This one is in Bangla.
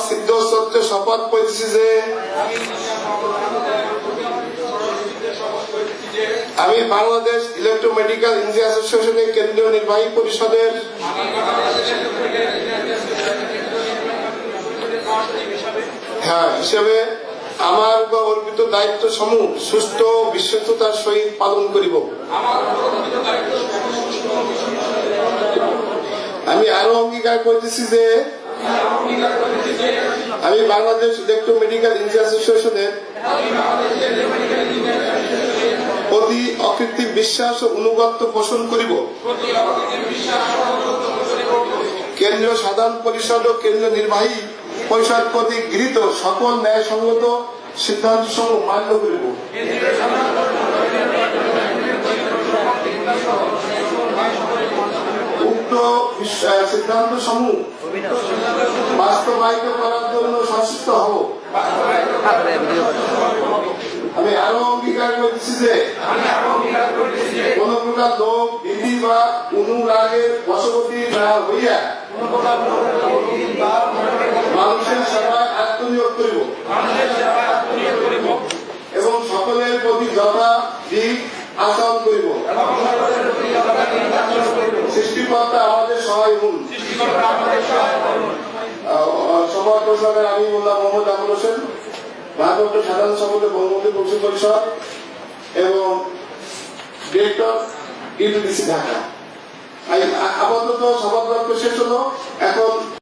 সিদ্ধ সত্যে শপথ করেছি যে আমি বাংলাদেশ ইলেকট্রোমেডিক্যাল ইঞ্জিনিয়ার অ্যাসোসিয়েশনের কেন্দ্রীয় নির্বাহী পরিষদের হিসেবে আমার অর্পিত দায়িত্ব সমূহ সুস্থ বিশ্বস্ততার সহিত পালন করিব। আমি আরো অঙ্গীকার করতেছি যে আমি বাংলাদেশ ইলেকট্রোমেডিক্যাল ইঞ্জিনিয়ার অ্যাসোসিয়েশনের প্রতি অকৃত্রিম বিশ্বাস ও অনুগত্য পোষণ করিব। কেন্দ্রীয় সাধারণ পরিষদ ও কেন্দ্রীয় নির্বাহী পরিষদ কর্তৃক গৃহীত সকল ন্যায়সঙ্গত সিদ্ধান্ত সমূহ মান্য করিব। উক্ত সিদ্ধান্ত সমূহ বাস্তবায়িত করার জন্য সংশ্লিষ্ট হব। আমি আরো অঙ্গীকার করছি যে কোন প্রকার লোক ভীতি বা অনুরাগের বশবর্তী না হইয়া মানুষের সেবায় আত্মনিয়োগ করিব এবং সকলের প্রতি যথাবিহিত আচরণ করিব। সৃষ্টিকর্তা আমাদের সহায় হন। সভা প্রচারের আমি মোল্লা মোহাম্মদ আবুল হোসেন, ভারপ্রাপ্ত সাধারণ সম্পাদক বঙ্গবন্ধু কৌশল পরিষদ এবং ডিরেক্টর ইউডিসি ঢাকা। আপাতত সভা শেষ হলো। এখন